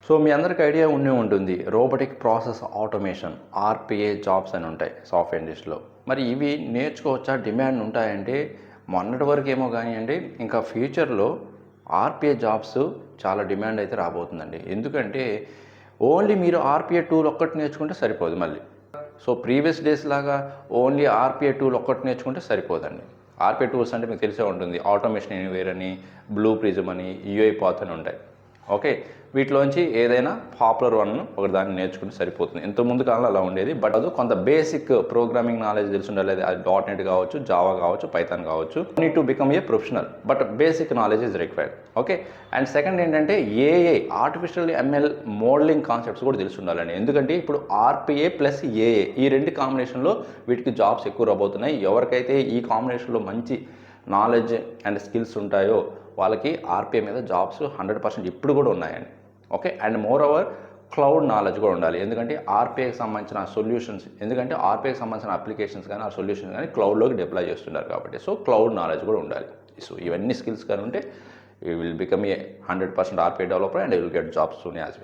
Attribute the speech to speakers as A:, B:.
A: So మీ అందరికి idea ఉండే ఉంటుంది, robotic process automation RPA jobs అని ఉంటాయి సాఫ్ట్వేర్ ఇండస్ట్రీలో. మరి ఇవి నేర్చుకోవచ్చా, డిమాండ్ ఉంటాయంటే మొన్నటి వరకు ఏమో కానివ్వండి, ఇంకా ఫ్యూచర్లో ఆర్పిఏ జాబ్స్ చాలా డిమాండ్ అయితే రాబోతుందండి. ఎందుకంటే ఓన్లీ మీరు ఆర్పిఏ టూల్ ఒక్కటి నేర్చుకుంటే సరిపోదు మళ్ళీ. సో ప్రీవియస్ డేస్ లాగా ఓన్లీ ఆర్పిఏ టూల్ ఒక్కటి నేర్చుకుంటే సరిపోదండి. ఆర్పిఏ టూల్స్ అంటే మీకు తెలిసే ఉంటుంది, ఆటోమేషన్ ఎనీవేర్ అని, బ్లూ ప్రిజమ్ అని, యూఐ పాత్ అని ఉంటాయి. ఓకే, వీటిలోంచి ఏదైనా పాపులర్ వన్ ఒకటి దాన్ని నేర్చుకుంటే సరిపోతుంది. ఇంతకుముందు కాలంలో అలా ఉండేది, బట్ అది కొంత బేసిక్ ప్రోగ్రామింగ్ నాలెడ్జ్ తెలిసి ఉండాలి. అది .NET కావచ్చు, జావా కావచ్చు, పైథాన్ కావచ్చు. Need to become a professional, but basic knowledge is required. Okay, and second ఏంటంటే ఏఏ, ఆర్టిఫిషియల్ ఎంఎల్ మోడలింగ్ కాన్సెప్ట్స్ కూడా తెలిసి ఉండాలండి. ఎందుకంటే ఇప్పుడు ఆర్పిఏ ప్లస్ ఏఏ ఈ రెండు కాంబినేషన్లో వీటికి జాబ్స్ ఎక్కువ రాబోతున్నాయి. ఎవరికైతే ఈ కాంబినేషన్లో మంచి నాలెడ్జ్ అండ్ స్కిల్స్ ఉంటాయో వాళ్ళకి ఆర్పిఏ మీద జాబ్స్ 100% ఇప్పుడు కూడా ఉన్నాయండి. Okay, and more over cloud knowledge కూడా ఉండాలి. ఎందుకంటే ఆర్పిఐకి సంబంధించిన సొల్యూషన్స్, ఎందుకంటే ఆర్పిఐకి సంబంధించిన అప్లికేషన్స్ కానీ ఆ సొల్యూషన్స్ కానీ క్లౌడ్లోకి డిప్లాయ్ చేస్తున్నారు కాబట్టి, సో క్లౌడ్ నాలెడ్జ్ కూడా ఉండాలి. సో ఇవన్నీ స్కిల్స్ కానీ ఉంటే you will become a 100% RPI developer and you will get jobs soon as well.